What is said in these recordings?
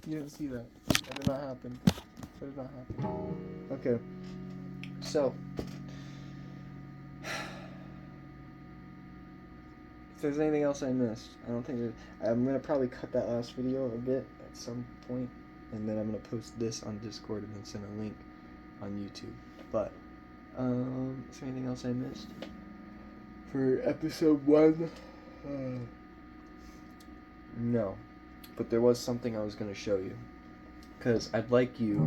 You didn't see that. That did not happen. That did not happen. Okay. So, if there's anything else I missed, I don't think I'm going to probably cut that last video a bit at some point, and then I'm going to post this on Discord and then send a link on YouTube. But, is there anything else I missed? For episode 1? No. But there was something I was going to show you. Because I'd like you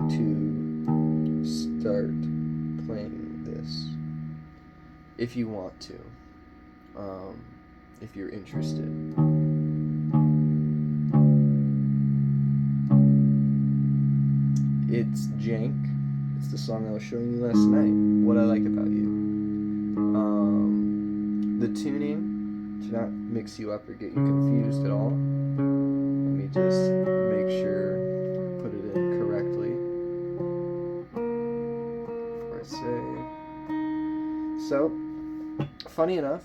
to start playing this. If you want to. If you're interested. It's Jank. It's the song I was showing you last night. What I Like About You. The tuning, to not mix you up or get you confused at all. Let me just make sure I put it in correctly before I say. So, funny enough,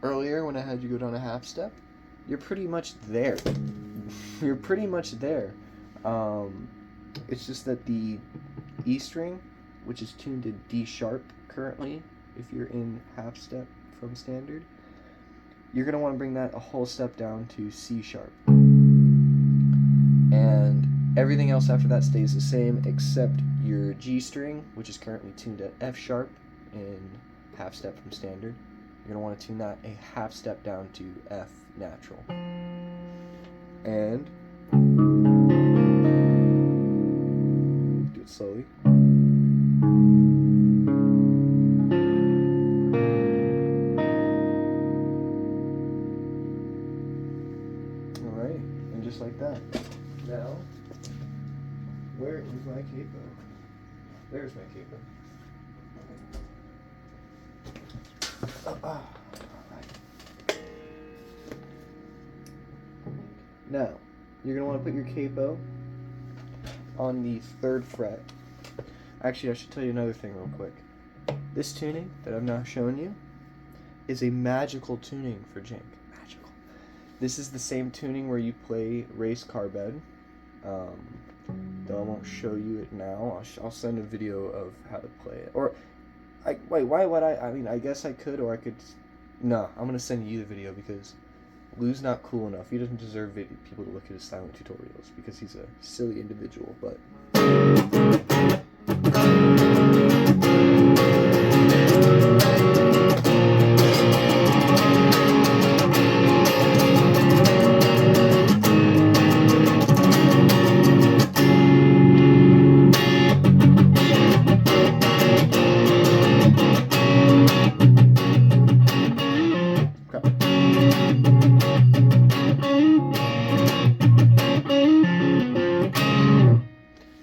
earlier when I had you go down a half step, you're pretty much there. You're pretty much there. It's just that the E string, which is tuned to D sharp currently, if you're in half step from standard, you're going to want to bring that a whole step down to C sharp. And everything else after that stays the same except your G string, which is currently tuned at F sharp in half step from standard. You're going to want to tune that a half step down to F natural. And do it slowly. Alright, and just like that. Now, where is my capo? There's my capo. Alright. Now, you're going to want to put your capo on the 3rd fret. Actually, I should tell you another thing real quick. This tuning that I'm now showing you is a magical tuning for Jank. Magical. This is the same tuning where you play Race Car Bed. Though I won't show you it now. I'll send a video of how to play it. Or, wait, why would I? I mean, I guess I could, or I could. No, I'm gonna send you the video because Lou's not cool enough. He doesn't deserve people to look at his silent tutorials because he's a silly individual. But.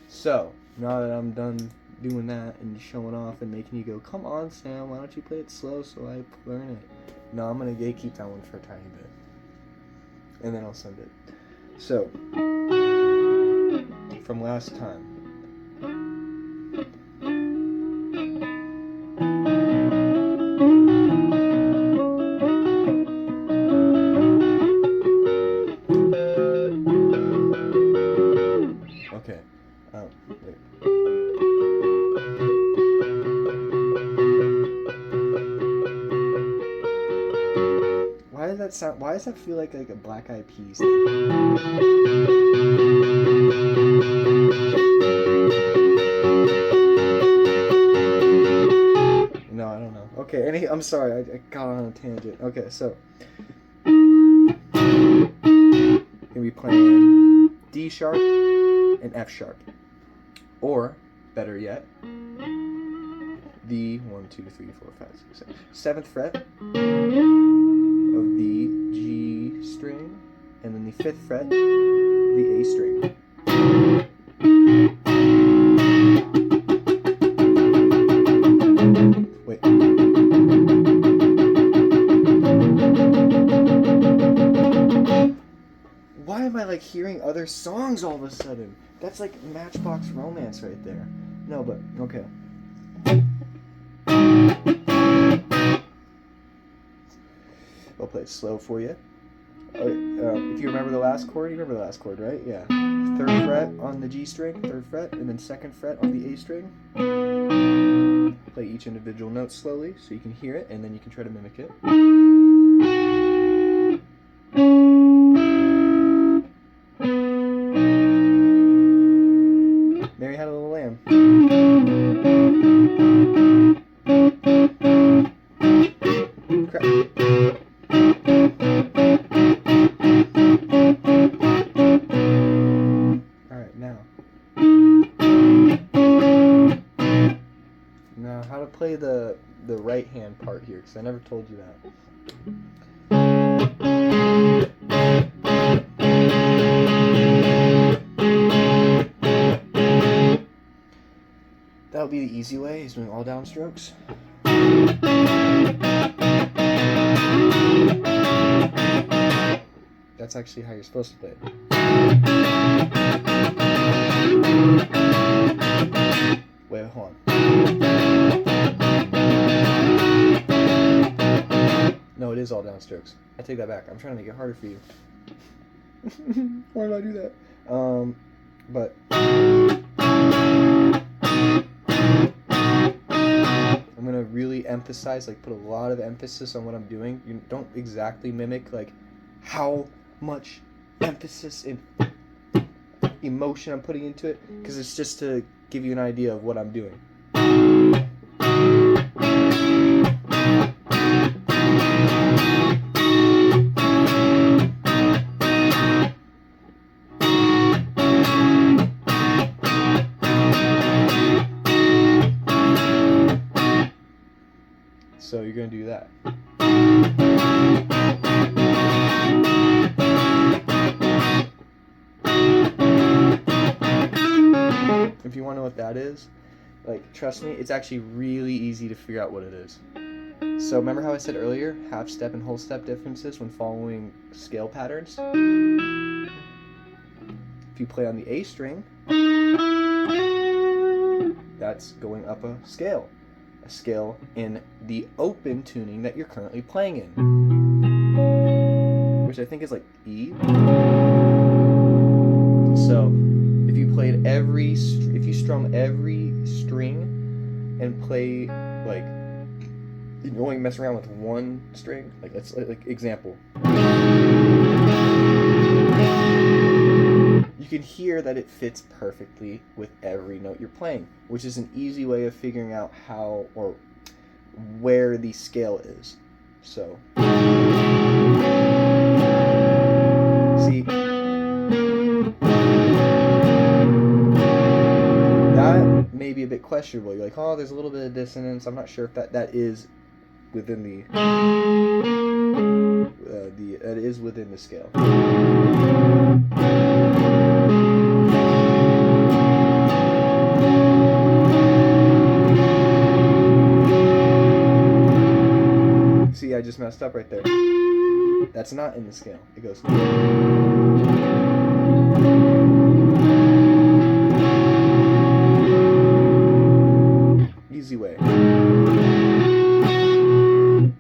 So, now that I'm done doing that and showing off and making you go, come on Sam, why don't you play it slow so I learn it? No, I'm going to gatekeep that one for a tiny bit. And then I'll send it. So, from last time. Okay. Wait. Why does that feel like a Black Eyed Peas thing? No, I don't know. Okay, I'm sorry, I got on a tangent. Okay, so gonna be playing D sharp and F sharp. Or, better yet, the 1, 2, 3, 4, 5, 6, 7, 7th fret of the G string, and then the 5th fret of the A string. Wait. Why am I like hearing other songs all of a sudden? That's like Matchbox Romance right there. No, but, okay. I'll play it slow for you. If you remember the last chord, you remember the last chord, right? Yeah. 3rd fret on the G string, 3rd fret, and then 2nd fret on the A string. Play each individual note slowly so you can hear it, and then you can try to mimic it. Mary Had a Little Lamb. Alright, now how to play the right hand part here, because I never told you that. That would be the easy way, is doing all downstrokes. That's actually how you're supposed to play it. Wait, hold on. No, it is all downstrokes. I take that back. I'm trying to make it harder for you. Why did I do that? But I'm gonna really emphasize, like, put a lot of emphasis on what I'm doing. You don't exactly mimic, like, how much emphasis and emotion I'm putting into it, because it's just to give you an idea of what I'm doing. So you're going to do that. If you want to know what that is, like, trust me, it's actually really easy to figure out what it is. So remember how I said earlier, half step and whole step differences when following scale patterns? If you play on the A string, that's going up a scale in the open tuning that you're currently playing in, which I think is like E. So if you played if you strum every string and play, like, you only mess around with one string, like, let's, like, example, you can hear that it fits perfectly with every note you're playing, which is an easy way of figuring out how or where the scale is. So, see, that may be a bit questionable. You're like, oh, there's a little bit of dissonance. I'm not sure if that is within the scale. See, I just messed up right there. That's not in the scale. It goes. Easy way.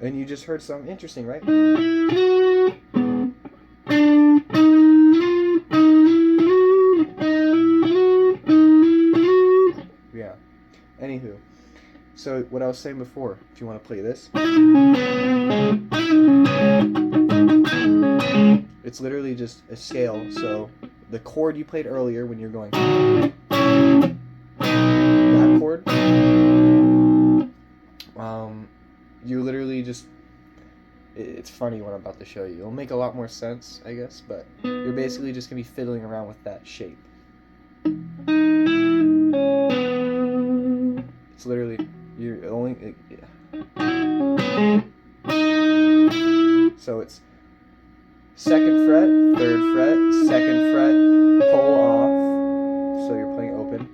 And you just heard something interesting, right? Yeah. Anywho. So what I was saying before, if you want to play this, it's literally just a scale. So the chord you played earlier when you're going, that chord, you literally just, it's funny what I'm about to show you. It'll make a lot more sense, I guess, but you're basically just going to be fiddling around with that shape. It's literally, you're only, so it's 2nd fret, 3rd fret, 2nd fret, pull off, so you're playing open,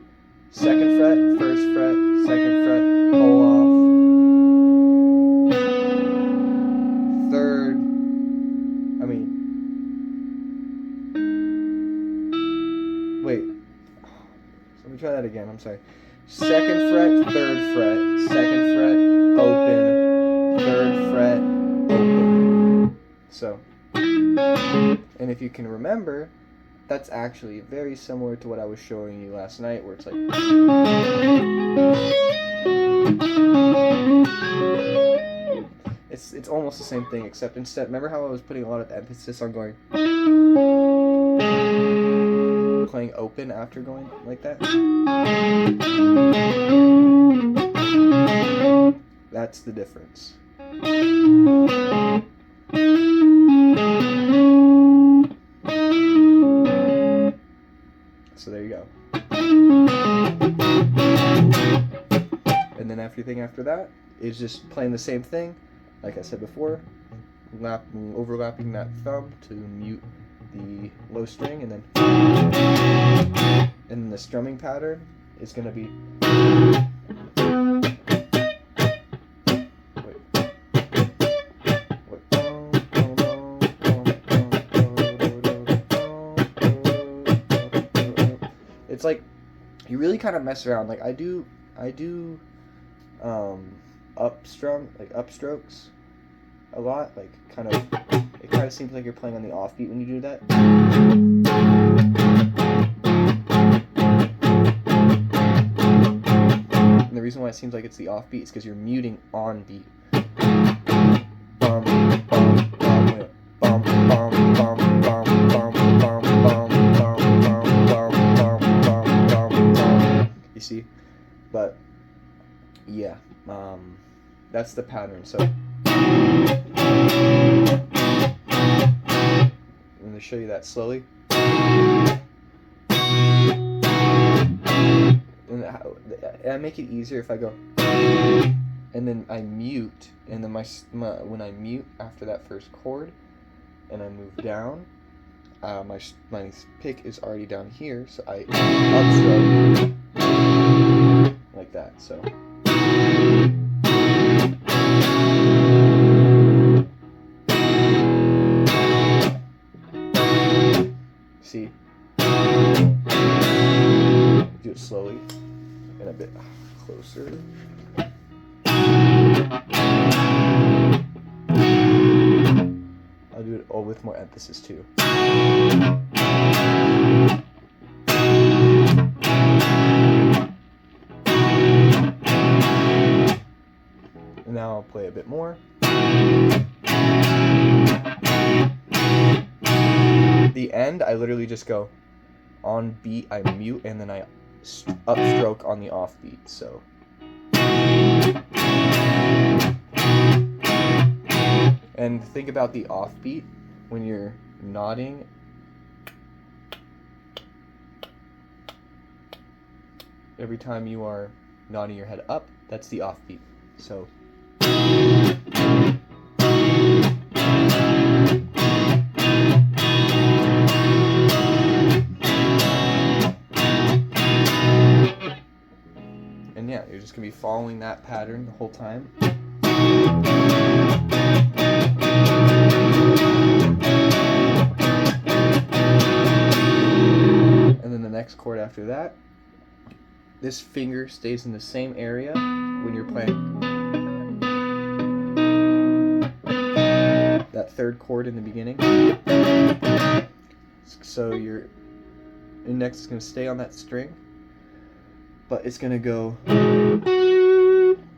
2nd fret, 1st fret, 2nd fret, pull off, 3rd, wait, so let me try that again, I'm sorry. 2nd fret, 3rd fret, 2nd fret, open, 3rd fret, open. So. And if you can remember, that's actually very similar to what I was showing you last night, where it's like... It's almost the same thing, except instead, remember how I was putting a lot of emphasis on going... playing open after going like that? That's the difference. So there you go. And then everything after that is just playing the same thing, like I said before, overlapping that thumb to mute the low string, and then the strumming pattern is going to be... It's like you really kind of mess around. Like I do upstrokes a lot. Like it kind of seems like you're playing on the offbeat when you do that. And the reason why it seems like it's the offbeat is because you're muting on beat. You see? But yeah, that's the pattern. So I'm going to show you that slowly. And I make it easier if I go and then I mute, and then when I mute after that first chord and I move down, my pick is already down here, so I upstroke like that. So see, do it slowly and a bit closer. I'll do it all with more emphasis too. And now I'll play a bit more. The end, I literally just go on beat, I mute, and then I upstroke on the offbeat. So and think about the offbeat when you're nodding. Every time you are nodding your head up, that's the offbeat. So and yeah, you're just gonna be following that pattern the whole time. And then the next chord after that, this finger stays in the same area when you're playing that third chord in the beginning. So your index is going to stay on that string, but it's going to go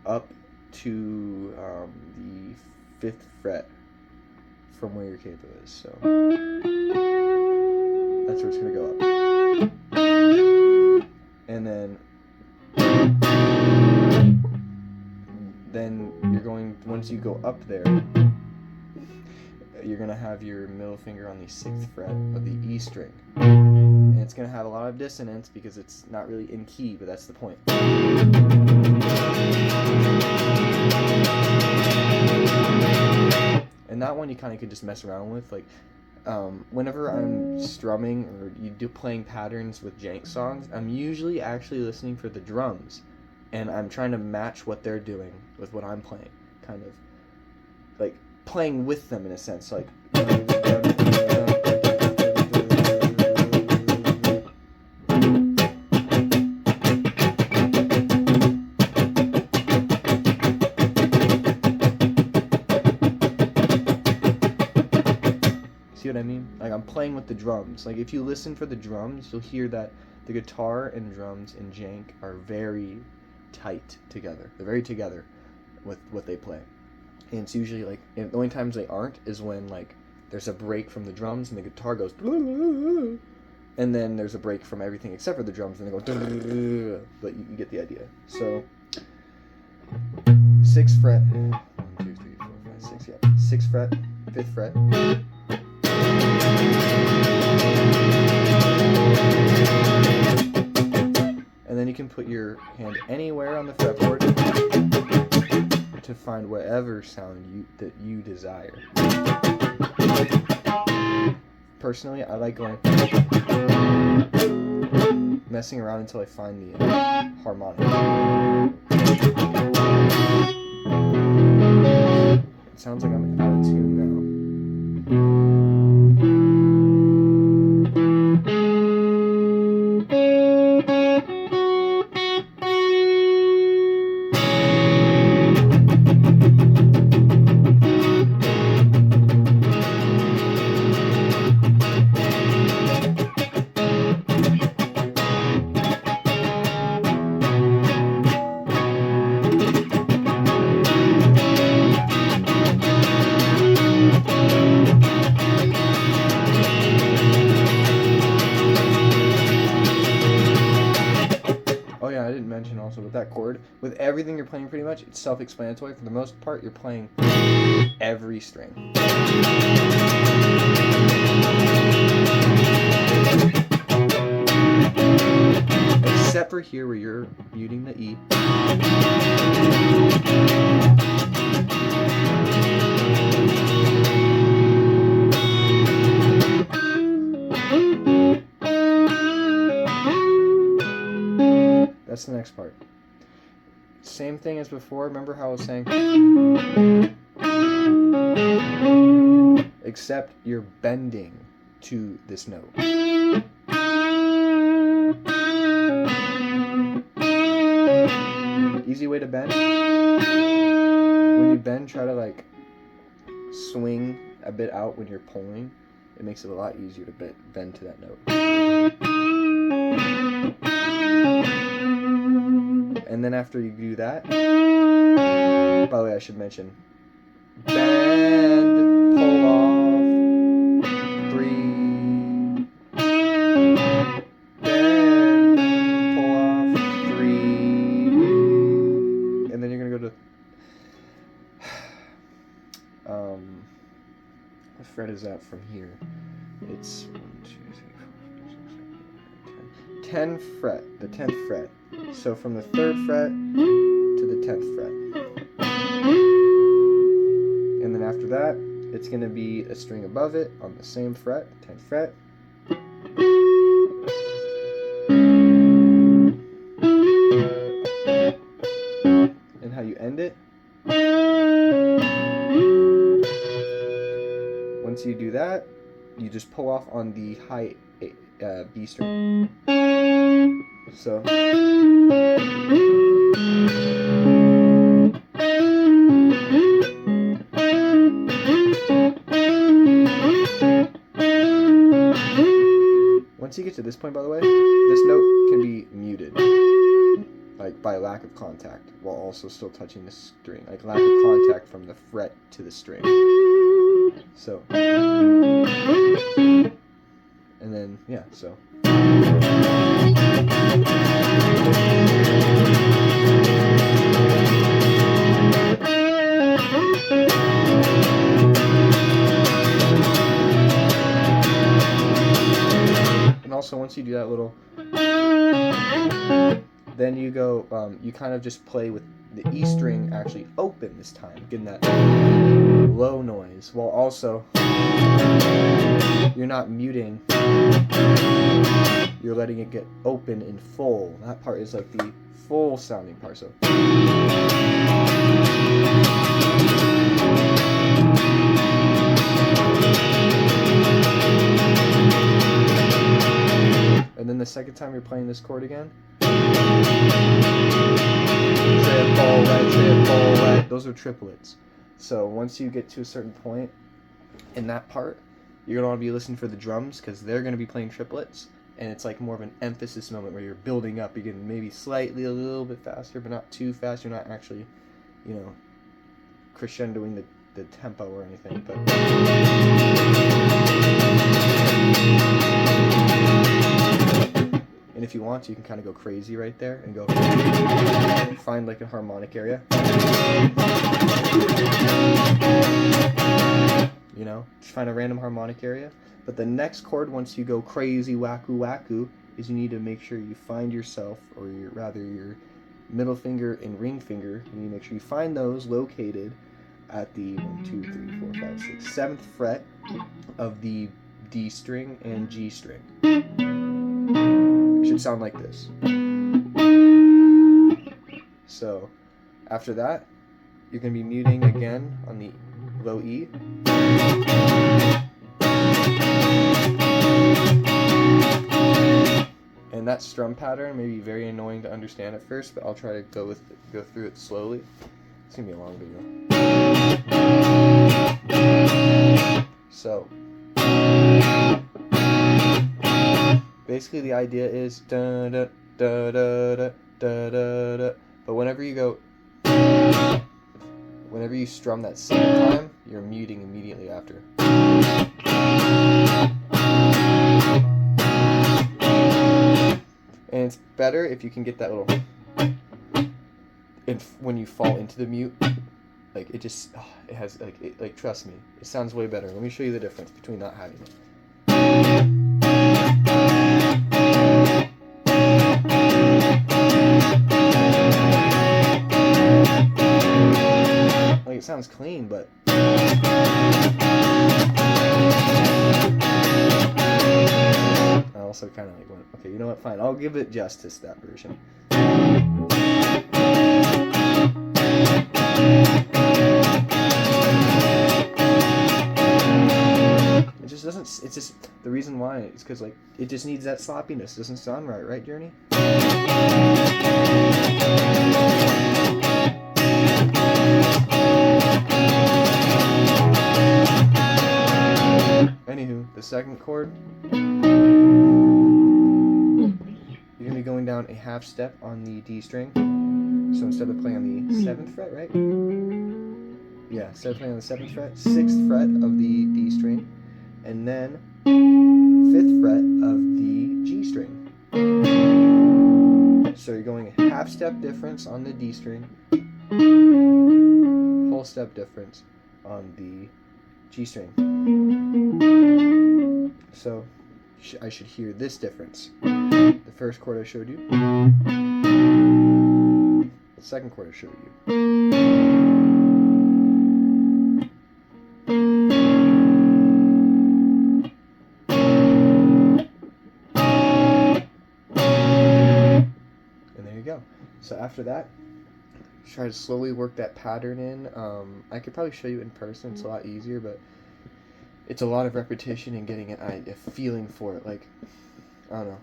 up to the 5th fret from where your capo is. So that's where it's going to go up. And then you're going, once you go up there, you're going to have your middle finger on the 6th fret of the E string. And it's going to have a lot of dissonance because it's not really in key, but that's the point. And that one you kind of could just mess around with. Like, whenever I'm strumming or playing patterns with jank songs, I'm usually actually listening for the drums, and I'm trying to match what they're doing with what I'm playing, kind of like playing with them in a sense, like See what I mean? Like, I'm playing with the drums. Like, if you listen for the drums, you'll hear that the guitar and drums in jank are very tight together. They're very together with what they play. And it's usually, like, and the only times they aren't is when, like, there's a break from the drums and the guitar goes, and then there's a break from everything except for the drums and they go, but you get the idea. So, 6th fret, 1, 2, 3, 4, 5, 6, yeah, 6th fret, 5th fret. And then you can put your hand anywhere on the fretboard to find whatever sound that you desire. Personally, I like going messing around until I find the harmonic. It sounds like I'm out of tune now. Also with that chord, with everything you're playing pretty much, it's self-explanatory. For the most part, you're playing every string. Except for here where you're muting the E. That's the next part. Same thing as before. Remember how I was saying? Except you're bending to this note. Easy way to bend. When you bend, try to like swing a bit out when you're pulling. It makes it a lot easier to bend to that note. And then after you do that, by the way, I should mention, bend, pull off, 3, bend, pull off, 3, and then you're gonna go to, what fret is that from here? It's 1, 2, 3, 4, 5, 6, 7, 8, 9, 10. 10th fret, the 10th fret. So from the 3rd fret to the 10th fret. And then after that, it's going to be a string above it on the same fret, 10th fret. And how you end it. Once you do that, you just pull off on the high B string. So once you get to this point, by the way, this note can be muted, like by lack of contact, while also still touching the string, like lack of contact from the fret to the string. So, and then yeah, so. And also once you do that little, then you go, you kind of just play with the E string actually open this time, getting that low noise, while also you're not muting, you're letting it get open in full. That part is like the full sounding part. So and then the second time you're playing this chord again, triplet, those are triplets. So once you get to a certain point in that part, you're going to want to be listening for the drums because they're going to be playing triplets, and it's like more of an emphasis moment where you're building up. You're getting maybe slightly a little bit faster, but not too fast. You're not actually, you know, crescendoing the tempo or anything. But and if you want to, you can kind of go crazy right there and go find like a harmonic area. You know, just find a random harmonic area. But the next chord, once you go crazy wacku wacku, is you need to make sure you find yourself, or your middle finger and ring finger. You need to make sure you find those located at the 1, 2, 3, 4, 5, 6, 7th fret of the D string and G string. It should sound like this. So after that, you're going to be muting again on the low E. And that strum pattern may be very annoying to understand at first, but I'll try to go through it slowly. It's going to be a long video. So basically the idea is da da da da da da da da. But whenever you strum that second time, you're muting immediately after. And it's better if you can get that little, when you fall into the mute, like it just, it has like trust me, it sounds way better. Let me show you the difference between not having it. Like it sounds clean, but I also kind of like went, okay, you know what, fine, I'll give it justice, that version. It just doesn't, it's just, the reason why is because like, it just needs that sloppiness. It doesn't sound right, right, Journey? Anywho, the second chord, you're going to be going down a half step on the D string. So instead of playing on the 7th fret, right? Yeah, instead of playing on the 7th fret, 6th fret of the D string, and then 5th fret of the G string. So you're going a half step difference on the D string, whole step difference on the G string. So I should hear this difference. The first chord I showed you, the second chord I showed you. And there you go. So after that, try to slowly work that pattern in. I could probably show you in person, it's a lot easier, but it's a lot of repetition and getting a feeling for it. Like, I don't know.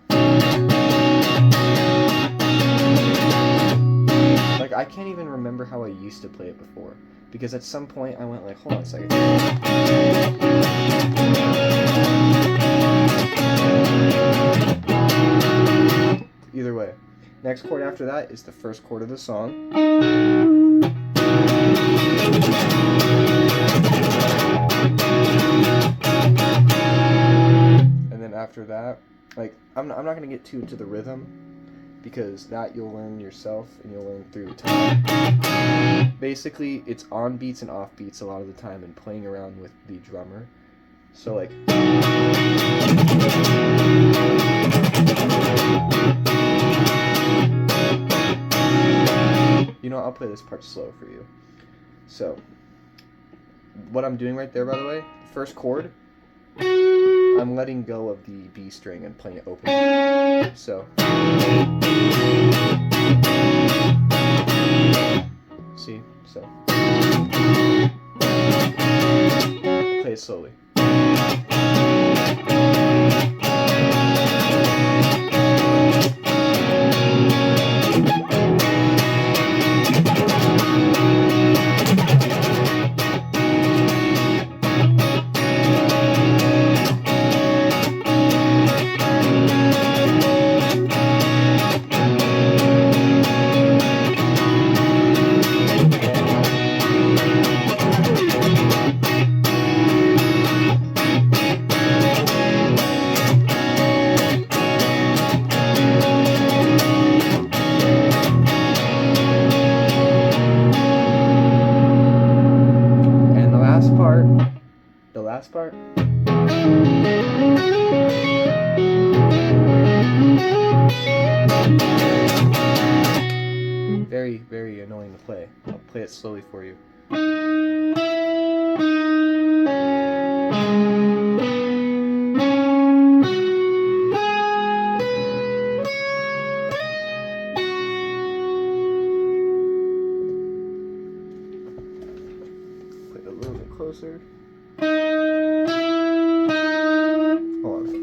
Like, I can't even remember how I used to play it before. Because at some point I went like, hold on a second. Either way. Next chord after that is the first chord of the song. And then after that, like, I'm not going to get too into the rhythm, because that you'll learn yourself and you'll learn through time. Basically, it's on beats and off beats a lot of the time and playing around with the drummer. So like, you know, I'll play this part slow for you. So what I'm doing right there, by the way, first chord, I'm letting go of the B string and playing it open. So see, so play it slowly. last part. Very, very annoying to play. I'll play it slowly for you. Play it a little bit closer. Hold on.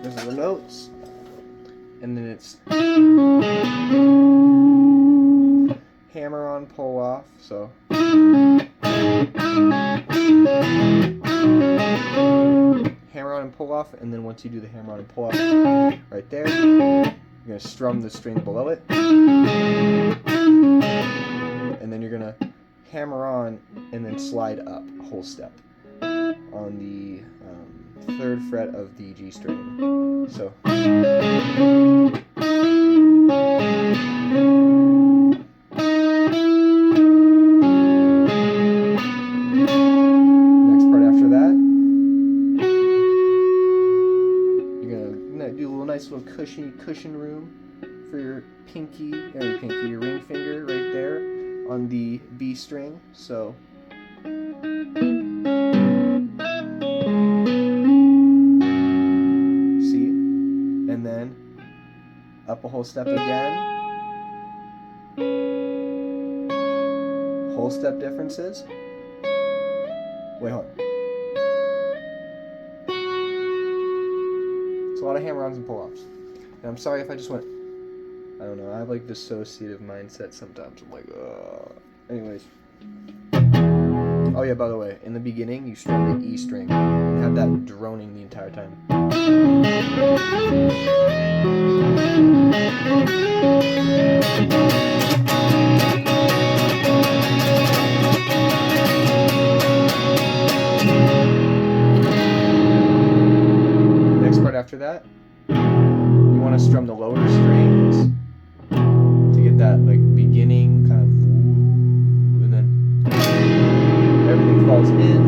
Those are the notes, and then it's hammer on, pull off. So hammer on and pull off, and then once you do the hammer on and pull off right there, you're gonna strum the string below it, and then you're gonna hammer on and then slide up a whole step on the 3rd fret of the G string. So next part after that, you're gonna do a little nice little cushion room for your your ring finger right there on the B string. So and then up a whole step again. Whole step differences. Wait, hold on. It's a lot of hammer-ons and pull-offs. And I'm sorry if I just went, I don't know, I have like dissociative mindset sometimes. I'm like, ugh. Anyways. Oh yeah, by the way, in the beginning, you strum the E string and have that droning the entire time. Next part after that, you want to strum the lower strings to get that like beginning kind of woo, and then everything falls in,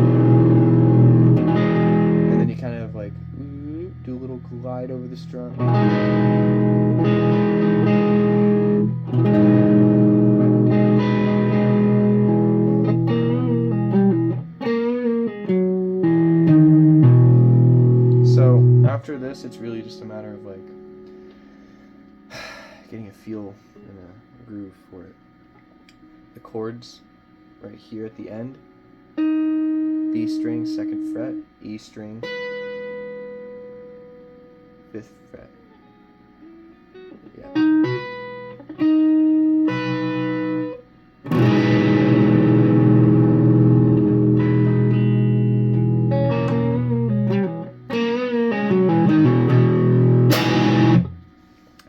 and then you kind of like do a little glide over the strum. So after this, it's really just a matter of like getting a feel and a groove for it. The chords right here at the end: B string, 2nd fret, E string, 5th fret. Yeah.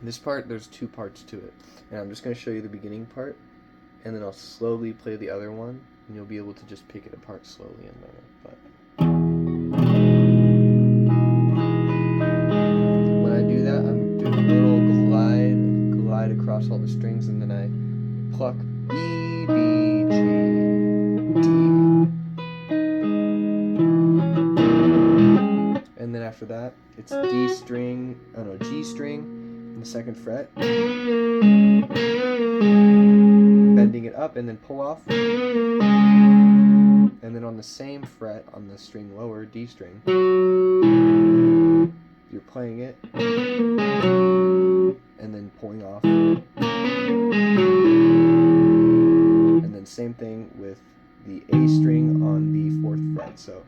This part, there's 2 parts to it, and I'm just going to show you the beginning part, and then I'll slowly play the other one, and you'll be able to just pick it apart slowly and learn it. But when I do that, I'm doing a little glide across all the strings, and then I pluck E, B, G, D, and then after that, it's G string in the 2nd fret, bending it up, and then pull off, and then on the same fret on the string lower, D string, you're playing it and then pulling off, and then same thing with the A string on the 4th fret. So